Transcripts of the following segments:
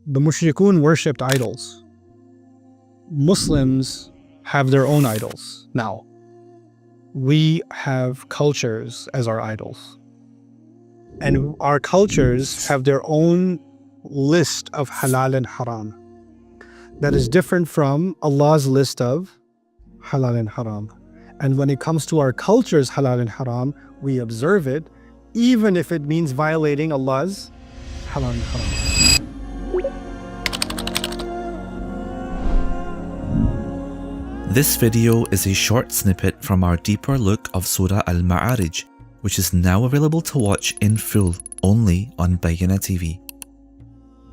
The mushrikun worshipped idols. Muslims have their own idols now. We have cultures as our idols. And our cultures have their own list of halal and haram that is different from Allah's list of halal and haram. And when it comes to our culture's halal and haram, we observe it, even if it means violating Allah's halal and haram. This video is a short snippet from our deeper look of Surah Al-Ma'arij, which is now available to watch in full only on Bayyinah TV.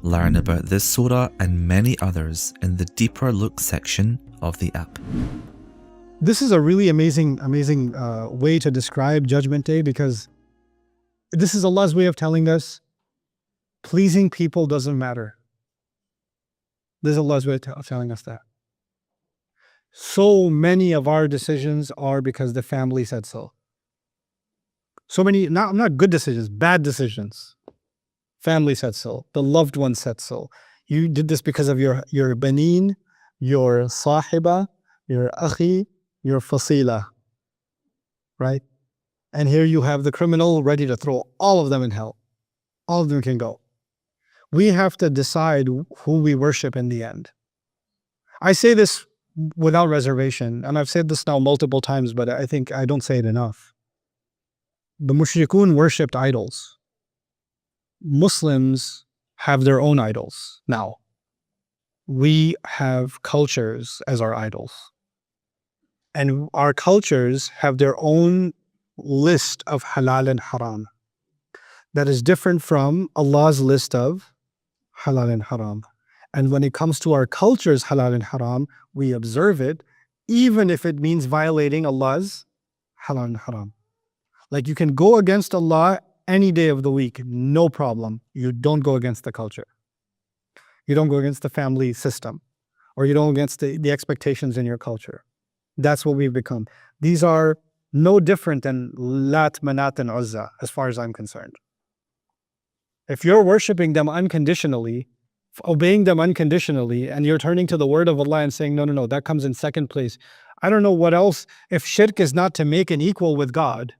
Learn about this surah and many others in the deeper look section of the app. This is a really amazing way to describe Judgment Day, because this is Allah's way of telling us pleasing people doesn't matter. This is Allah's way of telling us that. So many of our decisions are because the family said so. So many, not good decisions, bad decisions. Family said so. The loved one said so. You did this because of your baneen, your sahiba, your akhi, your fasila. Right? And here you have the criminal ready to throw all of them in hell. All of them can go. We have to decide who we worship in the end. I say this without reservation, and I've said this now multiple times, but I think I don't say it enough. The mushrikun worshipped idols. Muslims have their own idols now. We have cultures as our idols. And our cultures have their own list of halal and haram that is different from Allah's list of halal and haram. And when it comes to our culture's halal and haram, we observe it, even if it means violating Allah's halal and haram. Like, you can go against Allah any day of the week, no problem. You don't go against the culture. You don't go against the family system, or you don't go against the expectations in your culture. That's what we've become. These are no different than Lat, Manat, and Uzza, as far as I'm concerned. If you're worshiping them unconditionally, obeying them unconditionally, and you're turning to the word of Allah and saying, no, that comes in second place. I don't know what else. If shirk is not to make an equal with God,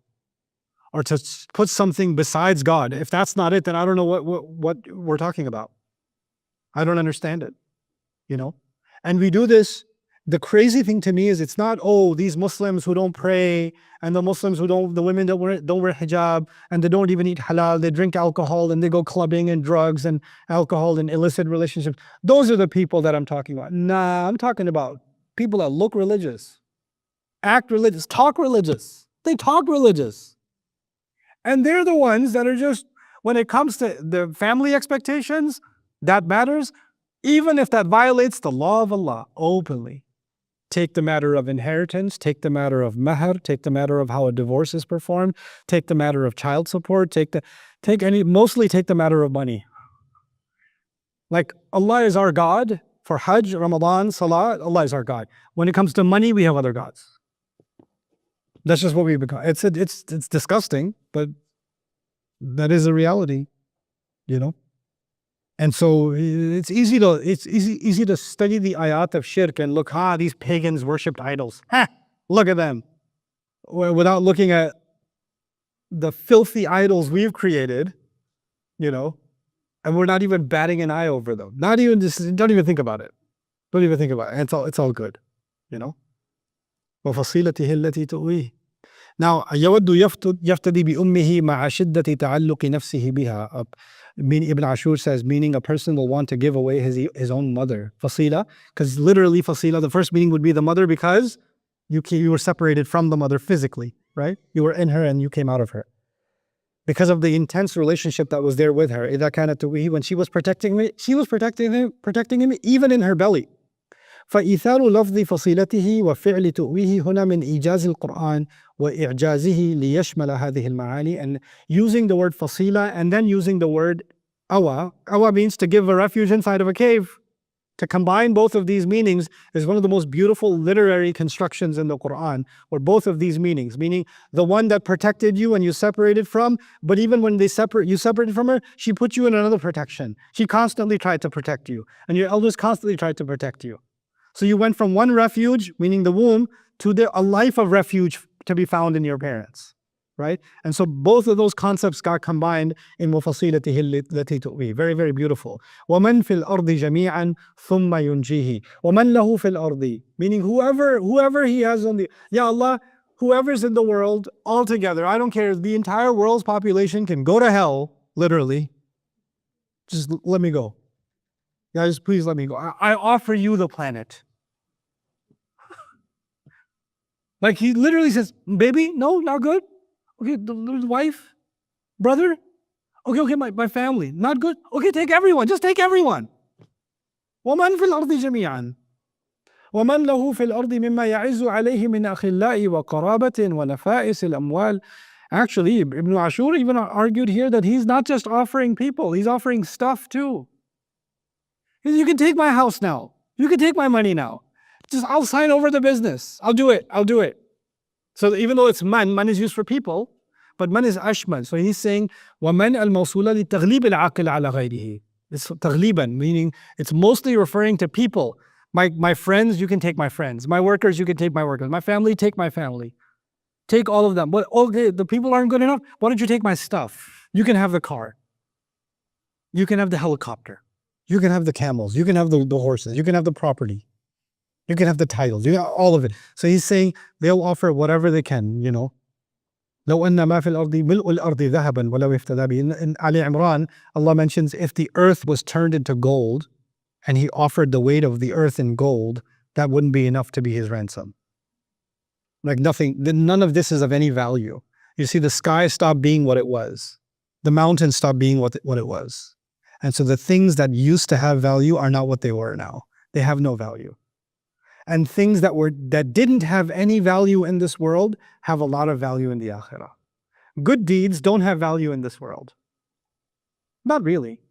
or to put something besides God, if that's not it, then I don't know what we're talking about. I don't understand it, And we do this. The crazy thing to me is, it's not, these Muslims who don't pray, and the Muslims the women don't wear hijab, and they don't even eat halal, they drink alcohol, and they go clubbing and drugs and alcohol and illicit relationships. Those are the people that I'm talking about. Nah, I'm talking about people that look religious, act religious, talk religious. They talk religious. And they're the ones that are just, when it comes to the family expectations, that matters, even if that violates the law of Allah openly. Take the matter of inheritance, take the matter of mahar, take the matter of how a divorce is performed, take the matter of child support, mostly take the matter of money. Like, Allah is our God for Hajj, Ramadan, Salah, Allah is our God. When it comes to money, we have other gods. That's just what we've become. It's disgusting, but that is a reality, And so it's easy to study the ayat of shirk and look, these pagans worshipped idols. Look at them. Without looking at the filthy idols we've created, and we're not even batting an eye over them. Don't even think about it. Don't even think about it. It's all good, وَفَصِيلَتِهِ الَّتِي تُؤْوِيهِ. Now, يَوَدُّ يَفْتَدِي بِأُمِّهِ مَعَ شِدَّةِ تَعَلُّقِ نَفْسِهِ بِهَا. Ibn Ashur says, meaning a person will want to give away his own mother. Fasila, because literally fasila, the first meaning would be the mother, because you were separated from the mother physically, right? You were in her and you came out of her. Because of the intense relationship that was there with her. إِذَا كَانَتْ تُؤْوِيهِ, when she was protecting him, she was protecting him even in her belly. فإيثار لفظ فصيلته وفعل تؤويه هنا من إيجاز القرآن وإعجازه ليشمل هذه المعاني. And using the word fasila and then using the word awa. Awa means to give a refuge inside of a cave, To combine both of these meanings is one of the most beautiful literary constructions in the Quran, where both of these meanings, meaning the one that protected you and you separated from, but even when you separated from her, she put you in another protection. She constantly tried to protect you, and your elders constantly tried to protect you. So you went from one refuge, meaning the womb, to a life of refuge to be found in your parents, right? And so both of those concepts got combined in وَفَصِيلَتِهِ الَّتِي تُؤْوِيهِ. Very, very beautiful. وَمَنْ فِي الْأَرْضِ جَمِيعًا ثُمَّ يُنْجِيهِ وَمَنْ لَهُ فِي الْأَرْضِ. Meaning whoever he has on the, Ya Allah, whoever's in the world altogether, I don't care, the entire world's population can go to hell, literally. Just let me go. Guys, please let me go. I offer you the planet. Like he literally says, baby, no, not good. Okay, the wife, brother, okay, my family, not good. Okay, take everyone, just take everyone. وَمَنْ فِي الْأَرْضِ جَمِيعًا وَمَنْ لَهُ فِي الْأَرْضِ مِمَّا يَعِزُّ عَلَيْهِ مِنْ أَخِلَّاءِ وَقَرَابَةٍ وَنَفَائِسِ الْأَمْوَالِ. Actually, Ibn Ashur even argued here that he's not just offering people, he's offering stuff too. You can take my house now. You can take my money now. Just I'll sign over the business. I'll do it. So even though it's man is used for people, but man is ashmal. So he's saying وَمَنْ الْمَوْصُولَ لِتَغْلِيبِ الْعَقِلِ عَلَى غَيْرِهِ. It's تغليبًا, meaning it's mostly referring to people. My friends, you can take my friends. My workers, you can take my workers. My family, take my family. Take all of them. But okay, the people aren't good enough. Why don't you take my stuff? You can have the car. You can have the helicopter. You can have the camels. You can have the horses. You can have the property. You can have the titles. You can have all of it. So he's saying they'll offer whatever they can, you know. لو أن ما في الأرض ملء الأرض ذهبا ولو افتدى به. In Ali Imran, Allah mentions if the earth was turned into gold and he offered the weight of the earth in gold, that wouldn't be enough to be his ransom. Like none of this is of any value. You see, the sky stopped being what it was. The mountains stopped being what it was. And so the things that used to have value are not what they were now. They have no value. And things that didn't have any value in this world have a lot of value in the akhirah. Good deeds don't have value in this world. Not really.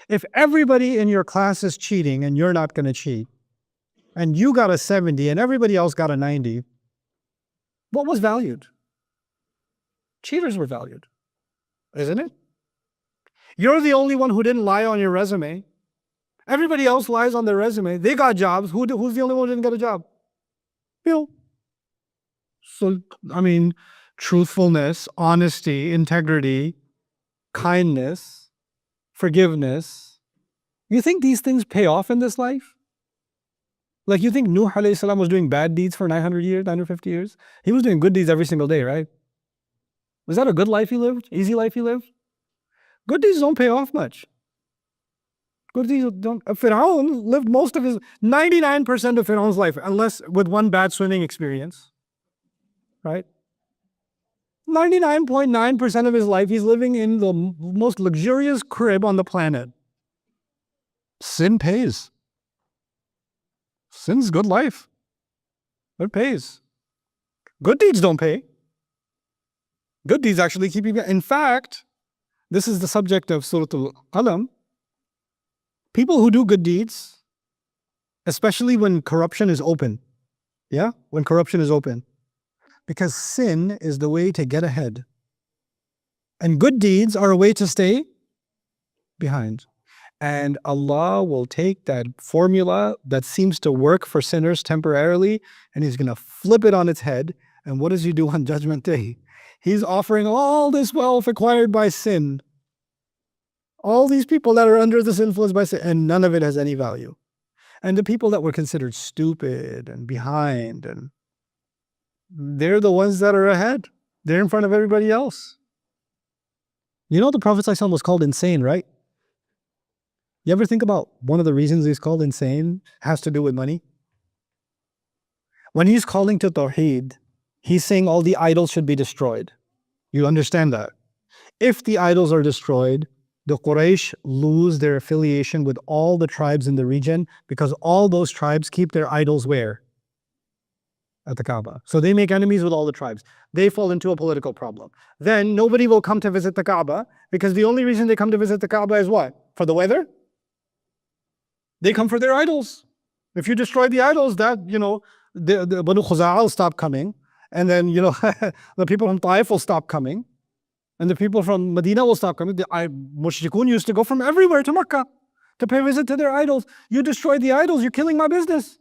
If everybody in your class is cheating and you're not going to cheat, and you got a 70 and everybody else got a 90, what was valued? Cheaters were valued, isn't it? You're the only one who didn't lie on your resume. Everybody else lies on their resume. They got jobs. Who's the only one who didn't get a job? You. So, I mean, truthfulness, honesty, integrity, kindness, forgiveness. You think these things pay off in this life? Like you think Nuh alayhi salam was doing bad deeds for 900 years, 950 years? He was doing good deeds every single day, right? Was that a good life he lived? Easy life he lived? Good deeds don't pay off much. Good deeds don't. Fir'aun lived 99% of Fir'aun's life, unless with one bad swimming experience, right? 99.9% of his life, he's living in the most luxurious crib on the planet. Sin pays. Sin's good life. It pays. Good deeds don't pay. Good deeds actually keep you. In fact, this is the subject of Surah Al-Qalam. People who do good deeds, especially when corruption is open. Yeah? When corruption is open. Because sin is the way to get ahead. And good deeds are a way to stay behind. And Allah will take that formula that seems to work for sinners temporarily, and He's going to flip it on its head. And what does He do on Judgment Day? He's offering all this wealth acquired by sin. All these people that are under this influence by sin, and none of it has any value. And the people that were considered stupid and behind, and they're the ones that are ahead. They're in front of everybody else. You know the Prophet ﷺ was called insane, right? You ever think about one of the reasons he's called insane has to do with money? When he's calling to Tawheed, he's saying all the idols should be destroyed. You understand that? If the idols are destroyed, the Quraysh lose their affiliation with all the tribes in the region, because all those tribes keep their idols where? At the Kaaba. So they make enemies with all the tribes. They fall into a political problem. Then nobody will come to visit the Kaaba, because the only reason they come to visit the Kaaba is what? For the weather? They come for their idols. If you destroy the idols, that, the Banu Khuza'ah will stop coming. And then, the people from Taif will stop coming. And the people from Medina will stop coming. The Mushrikun used to go from everywhere to Makkah to pay visit to their idols. You destroy the idols, you're killing my business.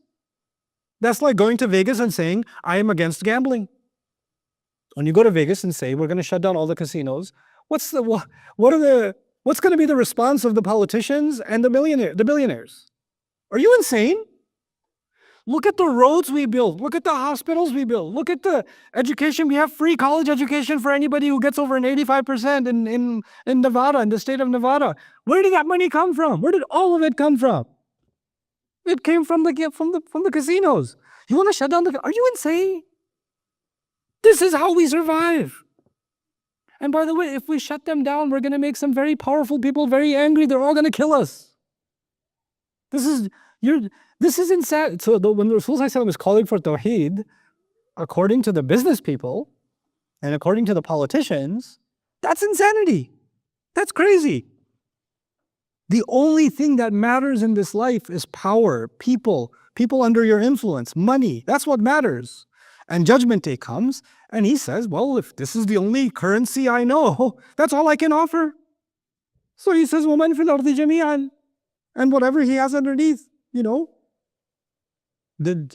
That's like going to Vegas and saying, I am against gambling. When you go to Vegas and say, we're going to shut down all the casinos, what's going to be the response of the politicians and the billionaires? Are you insane? Look at the roads we build. Look at the hospitals we build. Look at the education. We have free college education for anybody who gets over an 85% in Nevada, in the state of Nevada. Where did that money come from? Where did all of it come from? It came from the casinos. You want to shut down are you insane? This is how we survive. And by the way, if we shut them down, we're going to make some very powerful people very angry. They're all going to kill us. This is insane. So when the Rasul is calling for Tawheed, according to the business people and according to the politicians, that's insanity. That's crazy. The only thing that matters in this life is power, people under your influence, money. That's what matters. And Judgment Day comes, and he says, well, if this is the only currency I know, that's all I can offer. So he says, وَمَنْ فِي الْأَرْضِ جَمِيعًا, and whatever he has underneath,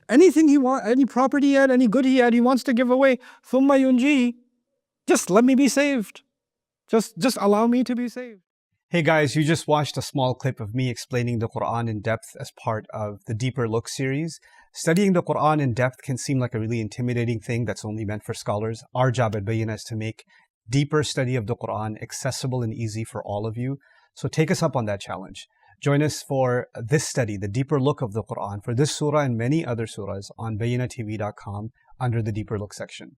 anything he wants, any property he had, any good he had, he wants to give away. ثُمَّ يُنْجِي, just let me be saved. Just allow me to be saved. Hey guys, you just watched a small clip of me explaining the Quran in depth as part of the Deeper Look series. Studying the Quran in depth can seem like a really intimidating thing that's only meant for scholars. Our job at Bayyinah is to make deeper study of the Quran accessible and easy for all of you. So take us up on that challenge. Join us for this study, the Deeper Look of the Quran, for this surah and many other surahs on BayyinahTV.com under the Deeper Look section.